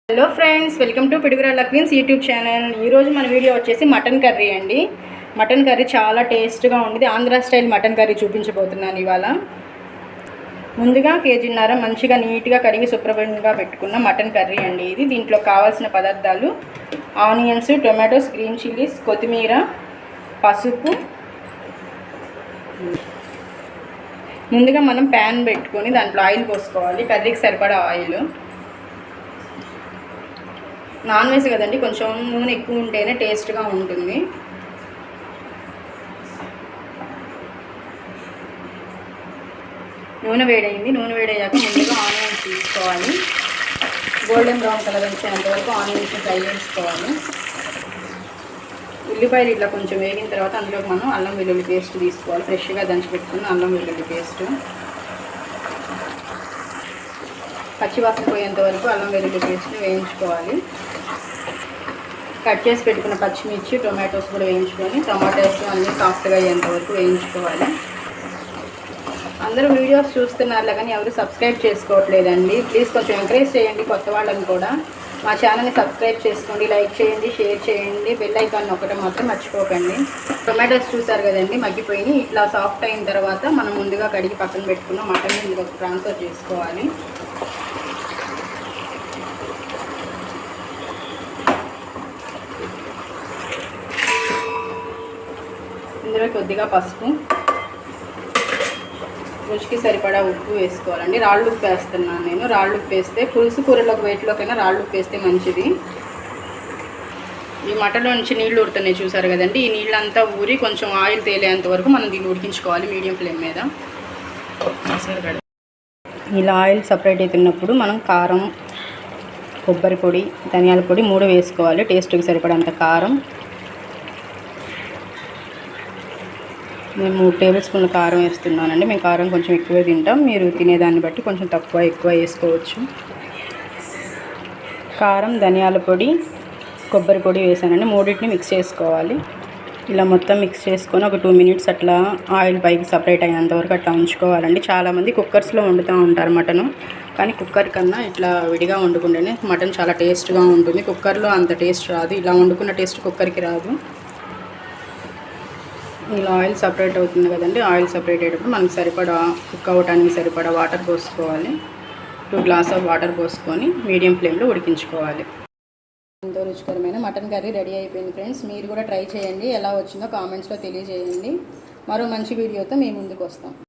Hello friends, welcome to Piduguralla queens YouTube channel. ఈరోజు మన video వచ్చేసి మటన్ కర్రీ అండి. మటన్ కర్రీ చాలా టేస్ట్గా ఉంది. ఆంధ్ర స్టైల్ మటన్ కర్రీ చూపించబోతున్నాను ఇవాళ. ముందుగా కేజీన్నర మంచిగా నీట్గా కడిగి శుభ్రంగా పెట్టుకున్న మటన్ కర్రీ అండి ఇది. దీంట్లో కావాల్సిన పదార్థాలు ఆనియన్స్, టొమాటోస్, గ్రీన్ చిల్లీస్, కొత్తిమీర, పసుపు. ముందుగా మనం ప్యాన్ పెట్టుకొని దాంట్లో ఆయిల్ పోసుకోవాలి. కర్రీకి సరిపడా ఆయిల్. నాన్ వెజ్ కదండి, కొంచెం నూనె ఎక్కువ ఉంటేనే టేస్ట్గా ఉంటుంది. నూనె వేడైంది. నూనె వేడయ్యాక ముందుగా ఆనియన్స్ తీసుకోవాలి. గోల్డెన్ బ్రౌన్ కలర్ వచ్చేంత వరకు ఆనియన్స్ ఫ్రై చేసుకోవాలి. ఉల్లిపాయలు ఇట్లా కొంచెం వేగిన తర్వాత అందులోకి మనం అల్లం వెల్లుల్లి పేస్ట్ తీసుకోవాలి. ఫ్రెష్గా దంచి పెట్టుకున్న అల్లం వెల్లుల్లి పేస్ట్. పచ్చివాసన పోయేంత వరకు అల్లం వెల్లుల్లి పేస్ట్ని వేయించుకోవాలి. కట్ చేసి పెట్టుకున్న పచ్చిమిర్చి, టొమాటోస్ కూడా వేయించుకొని టమాటోస్ అన్నీ సాఫ్ట్గా అయ్యేంత వరకు వేయించుకోవాలి. అందరూ వీడియోస్ చూస్తున్నారు కానీ ఎవరు సబ్స్క్రైబ్ చేసుకోవట్లేదండి. ప్లీజ్ కొంచెం ఎంకరేజ్ చేయండి కొత్త వాళ్ళని కూడా. మా ఛానల్ని సబ్స్క్రైబ్ చేసుకోండి, లైక్ చేయండి, షేర్ చేయండి, బెల్ ఐకాన్ ఒకటి మాత్రం మర్చిపోకండి. టొమాటోస్ చూసారు కదండి, మగ్గిపోయి ఇట్లా సాఫ్ట్ అయిన తర్వాత మనం ముందుగా కడిగి పక్కన పెట్టుకున్న మటన్ ఇందులో ట్రాన్స్ఫర్ చేసుకోవాలి. ఇందులో కొద్దిగా పసుపు, రుచికి సరిపడా ఉప్పు వేసుకోవాలండి. రాళ్ళు ఉప్పు వేస్తున్నాను నేను. రాళ్ళు ఉప్పు వేస్తే పులుసు కూరలోకి వేటిలోకైనా రాళ్ళు ఉప్పు వేస్తే మంచిది. ఈ మటన్లో నుంచి నీళ్ళు ఊరుతున్నాయి చూసారు కదండి. ఈ నీళ్ళంతా ఊరి కొంచెం ఆయిల్ తేలేంత వరకు మనం దీన్ని ఉడికించుకోవాలి మీడియం ఫ్లేమ్ మీద. ఇలా ఆయిల్ సపరేట్ అవుతున్నప్పుడు మనం కారం, కొబ్బరి పొడి, ధనియాల పొడి 3 వేసుకోవాలి. టేస్ట్కి సరిపడంత కారం. నేను 3 టేబుల్ స్పూన్ల కారం వేస్తున్నానండి. మేము కారం కొంచెం ఎక్కువే తింటాం. మీరు తినేదాన్ని బట్టి కొంచెం తక్కువ ఎక్కువ వేసుకోవచ్చు. కారం, ధనియాల పొడి, కొబ్బరి పొడి వేసానండి. మూడింటిని మిక్స్ చేసుకోవాలి. ఇలా మొత్తం మిక్స్ చేసుకొని ఒక 2 మినిట్స్ అట్లా ఆయిల్ పైకి సపరేట్ అయ్యేంత వరకు అట్లా ఉంచుకోవాలండి. చాలామంది కుక్కర్స్లో వండుతూ ఉంటారు మటను, కానీ కుక్కర్ కన్నా ఇట్లా విడిగా వండుకుంటేనే మటన్ చాలా టేస్ట్గా ఉంటుంది. కుక్కర్లో అంత టేస్ట్ రాదు. ఇలా వండుకున్న టేస్ట్ కుక్కర్కి రాదు. ఇలా ఆయిల్ సపరేట్ అవుతుంది కదండి. ఆయిల్ సపరేట్ అయ్యేటప్పుడు మనకి సరిపడా కుక్ అవ్వడానికి సరిపడా వాటర్ పోసుకోవాలి. 2 గ్లాస్ ఆఫ్ వాటర్ పోసుకొని మీడియం ఫ్లేమ్లో ఉడికించుకోవాలి. ఎంతో రుచికరమైన మటన్ కర్రీ రెడీ అయిపోయింది ఫ్రెండ్స్. మీరు కూడా ట్రై చేయండి. ఎలా వచ్చిందో కామెంట్స్లో తెలియజేయండి. మరో మంచి వీడియోతో మీ ముందుకు వస్తాం.